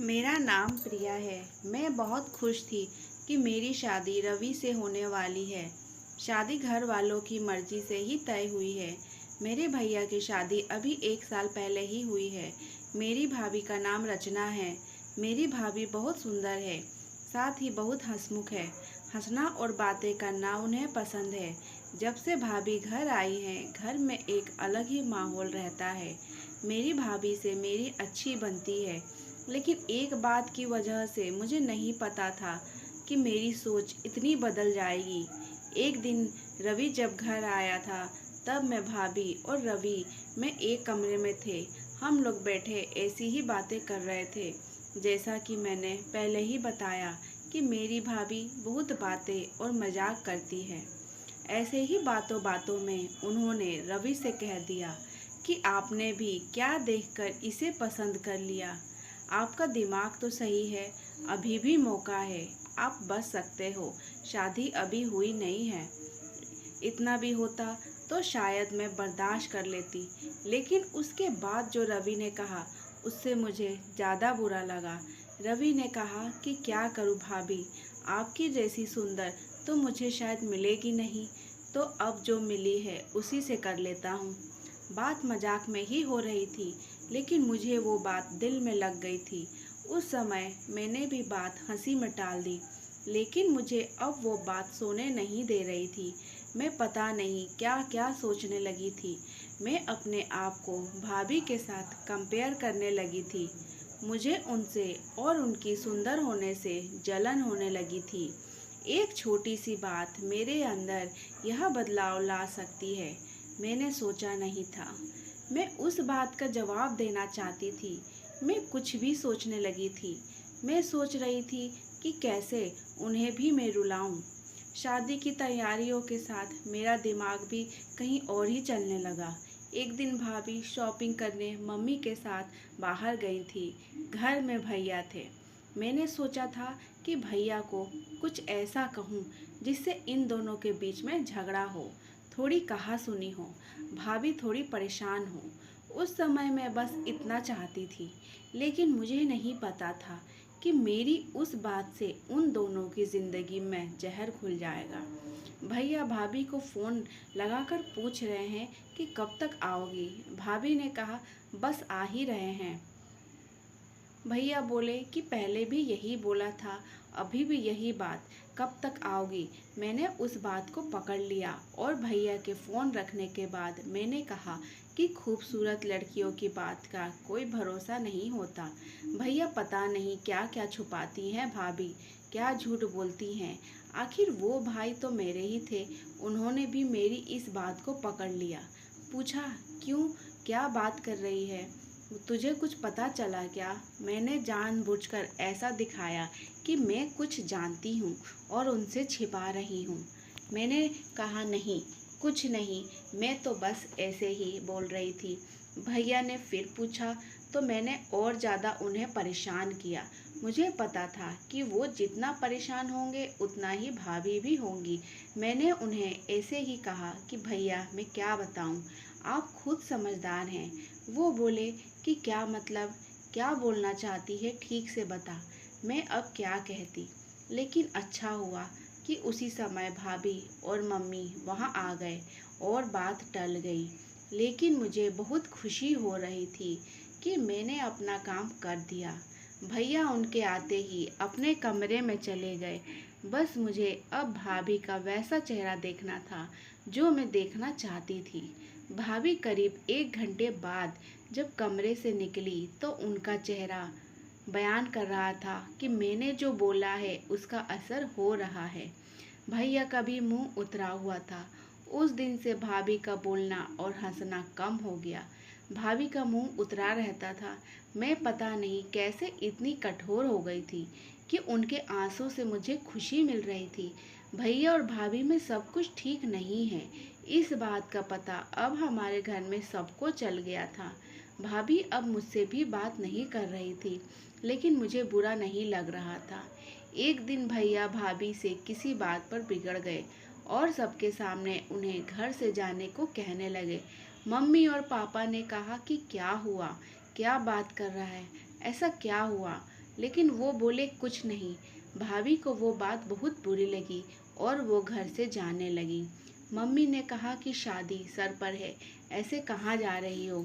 मेरा नाम प्रिया है। मैं बहुत खुश थी कि मेरी शादी रवि से होने वाली है। शादी घर वालों की मर्जी से ही तय हुई है। मेरे भैया की शादी अभी 1 साल पहले ही हुई है। मेरी भाभी का नाम रचना है। मेरी भाभी बहुत सुंदर है, साथ ही बहुत हंसमुख है। हंसना और बातें करना उन्हें पसंद है। जब से भाभी घर आई हैं, घर में एक अलग ही माहौल रहता है। मेरी भाभी से मेरी अच्छी बनती है, लेकिन एक बात की वजह से मुझे नहीं पता था कि मेरी सोच इतनी बदल जाएगी। एक दिन रवि जब घर आया था, तब मैं, भाभी और रवि में एक कमरे में थे। हम लोग बैठे ऐसी ही बातें कर रहे थे। जैसा कि मैंने पहले ही बताया कि मेरी भाभी बहुत बातें और मजाक करती है। ऐसे ही बातों बातों में उन्होंने रवि से कह दिया कि आपने भी क्या देखकर इसे पसंद कर लिया। आपका दिमाग तो सही है, अभी भी मौका है, आप बच सकते हो। शादी अभी हुई नहीं है। इतना भी होता तो शायद मैं बर्दाश्त कर लेती, लेकिन उसके बाद जो रवि ने कहा, उससे मुझे ज़्यादा बुरा लगा। रवि ने कहा कि क्या करूं भाभी, आपकी जैसी सुंदर तो मुझे शायद मिलेगी नहीं, तो अब जो मिली है उसी से कर लेता हूँ। बात मजाक में ही हो रही थी, लेकिन मुझे वो बात दिल में लग गई थी। उस समय मैंने भी बात हंसी में टाल दी, लेकिन मुझे अब वो बात सोने नहीं दे रही थी। मैं पता नहीं क्या क्या सोचने लगी थी। मैं अपने आप को भाभी के साथ कंपेयर करने लगी थी। मुझे उनसे और उनकी सुंदर होने से जलन होने लगी थी। एक छोटी सी बात मेरे अंदर यह बदलाव ला सकती है, मैंने सोचा नहीं था। मैं उस बात का जवाब देना चाहती थी। मैं कुछ भी सोचने लगी थी। मैं सोच रही थी कि कैसे उन्हें भी मैं रुलाऊं। शादी की तैयारियों के साथ मेरा दिमाग भी कहीं और ही चलने लगा। एक दिन भाभी शॉपिंग करने मम्मी के साथ बाहर गई थी। घर में भैया थे। मैंने सोचा था कि भैया को कुछ ऐसा कहूँ जिससे इन दोनों के बीच में झगड़ा हो, थोड़ी कहा सुनी हो, भाभी थोड़ी परेशान हो। उस समय मैं बस इतना चाहती थी, लेकिन मुझे नहीं पता था कि मेरी उस बात से उन दोनों की ज़िंदगी में जहर घुल जाएगा। भैया भाभी को फ़ोन लगाकर पूछ रहे हैं कि कब तक आओगी। भाभी ने कहा बस आ ही रहे हैं। भैया बोले कि पहले भी यही बोला था, अभी भी यही बात, कब तक आओगी। मैंने उस बात को पकड़ लिया और भैया के फ़ोन रखने के बाद मैंने कहा कि खूबसूरत लड़कियों की बात का कोई भरोसा नहीं होता। भैया पता नहीं क्या क्या छुपाती हैं भाभी, क्या झूठ बोलती हैं। आखिर वो भाई तो मेरे ही थे, उन्होंने भी मेरी इस बात को पकड़ लिया। पूछा क्यों, क्या बात कर रही है, तुझे कुछ पता चला क्या। मैंने जानबूझकर ऐसा दिखाया कि मैं कुछ जानती हूँ और उनसे छिपा रही हूँ। मैंने कहा नहीं, कुछ नहीं, मैं तो बस ऐसे ही बोल रही थी। भैया ने फिर पूछा तो मैंने और ज़्यादा उन्हें परेशान किया। मुझे पता था कि वो जितना परेशान होंगे उतना ही भाभी भी होंगी। मैंने उन्हें ऐसे ही कहा कि भैया मैं क्या बताऊँ, आप खुद समझदार हैं। वो बोले कि क्या मतलब, क्या बोलना चाहती है, ठीक से बता, मैं अब क्या कहती। लेकिन अच्छा हुआ कि उसी समय भाभी और मम्मी वहाँ आ गए और बात टल गई। लेकिन मुझे बहुत खुशी हो रही थी कि मैंने अपना काम कर दिया। भैया उनके आते ही अपने कमरे में चले गए। बस मुझे अब भाभी का वैसा चेहरा देखना था जो मैं देखना चाहती थी। भाभी करीब 1 घंटे बाद जब कमरे से निकली तो उनका चेहरा बयान कर रहा था कि मैंने जो बोला है उसका असर हो रहा है। भैया का भी मुंह उतरा हुआ था। उस दिन से भाभी का बोलना और हंसना कम हो गया। भाभी का मुंह उतरा रहता था। मैं पता नहीं कैसे इतनी कठोर हो गई थी कि उनके आंसू से मुझे खुशी मिल रही थी। भैया और भाभी में सब कुछ ठीक नहीं है, इस बात का पता अब हमारे घर में सबको चल गया था। भाभी अब मुझसे भी बात नहीं कर रही थी, लेकिन मुझे बुरा नहीं लग रहा था। एक दिन भैया भाभी से किसी बात पर बिगड़ गए और सबके सामने उन्हें घर से जाने को कहने लगे। मम्मी और पापा ने कहा कि क्या हुआ, क्या बात कर रहा है, ऐसा क्या हुआ। लेकिन वो बोले कुछ नहीं। भाभी को वो बात बहुत बुरी लगी और वो घर से जाने लगी। मम्मी ने कहा कि शादी सर पर है, ऐसे कहाँ जा रही हो?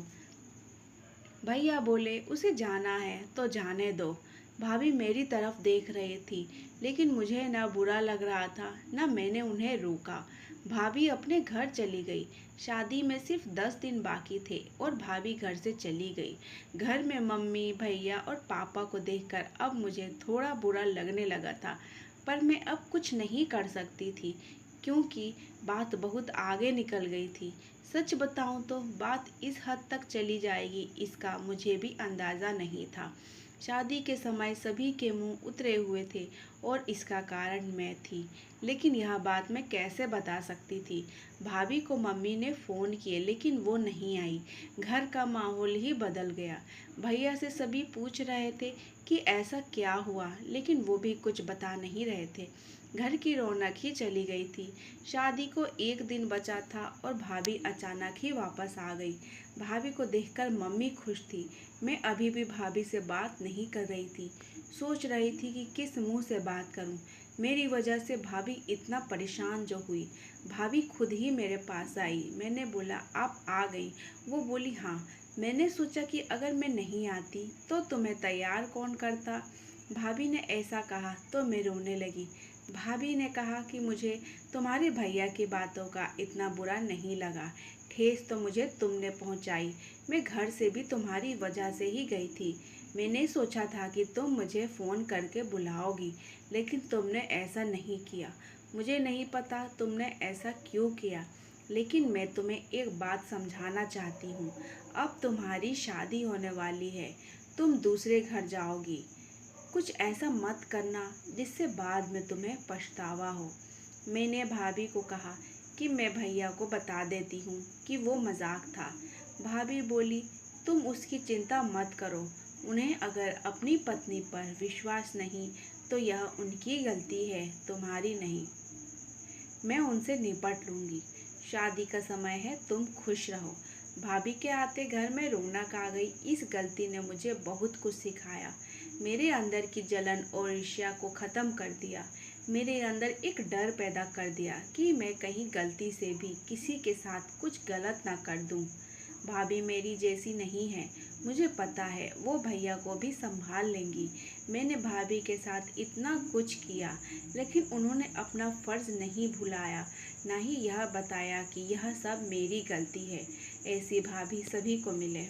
भैया बोले उसे जाना है तो जाने दो। भाभी मेरी तरफ देख रही थी, लेकिन मुझे ना बुरा लग रहा था ना मैंने उन्हें रोका। भाभी अपने घर चली गई। शादी में सिर्फ 10 दिन बाकी थे और भाभी घर से चली गई। घर में मम्मी भैया और पापा को देखकर अब मुझे थोड़ा बुरा लगने लगा था, पर मैं अब कुछ नहीं कर सकती थी क्योंकि बात बहुत आगे निकल गई थी। सच बताऊं तो बात इस हद तक चली जाएगी इसका मुझे भी अंदाज़ा नहीं था। शादी के समय सभी के मुंह उतरे हुए थे और इसका कारण मैं थी, लेकिन यह बात मैं कैसे बता सकती थी? भाभी को मम्मी ने फ़ोन किए लेकिन वो नहीं आई। घर का माहौल ही बदल गया। भैया से सभी पूछ रहे थे कि ऐसा क्या हुआ, लेकिन वो भी कुछ बता नहीं रहे थे। घर की रौनक ही चली गई थी। शादी को एक दिन बचा था और भाभी अचानक ही वापस आ गई। भाभी को देखकर मम्मी खुश थी। मैं अभी भी भाभी से बात नहीं कर रही थी। सोच रही थी कि किस मुंह से बात करूं। मेरी वजह से भाभी इतना परेशान जो हुई। भाभी खुद ही मेरे पास आई। मैंने बोला आप आ गई? वो बोली हाँ। मैंने सोचा कि अगर मैं नहीं आती तो तुम्हें तैयार कौन करता। भाभी ने ऐसा कहा तो मैं रोने लगी। भाभी ने कहा कि मुझे तुम्हारे भैया की बातों का इतना बुरा नहीं लगा। ठेस तो मुझे तुमने पहुंचाई। मैं घर से भी तुम्हारी वजह से ही गई थी। मैंने सोचा था कि तुम मुझे फ़ोन करके बुलाओगी, लेकिन तुमने ऐसा नहीं किया। मुझे नहीं पता तुमने ऐसा क्यों किया, लेकिन मैं तुम्हें एक बात समझाना चाहती हूँ। अब तुम्हारी शादी होने वाली है, तुम दूसरे घर जाओगी। कुछ ऐसा मत करना जिससे बाद में तुम्हें पछतावा हो। मैंने भाभी को कहा कि मैं भैया को बता देती हूँ कि वो मजाक था। भाभी बोली तुम उसकी चिंता मत करो। उन्हें अगर अपनी पत्नी पर विश्वास नहीं तो यह उनकी गलती है, तुम्हारी नहीं। मैं उनसे निपट लूंगी। शादी का समय है, तुम खुश रहो। भाभी के आते घर में रौनक आ गई। इस गलती ने मुझे बहुत कुछ सिखाया। मेरे अंदर की जलन और ईर्ष्या को ख़त्म कर दिया। मेरे अंदर एक डर पैदा कर दिया कि मैं कहीं गलती से भी किसी के साथ कुछ गलत ना कर दूं। भाभी मेरी जैसी नहीं है, मुझे पता है वो भैया को भी संभाल लेंगी। मैंने भाभी के साथ इतना कुछ किया, लेकिन उन्होंने अपना फ़र्ज़ नहीं भुलाया, ना ही यह बताया कि यह सब मेरी गलती है। ऐसी भाभी सभी को मिले।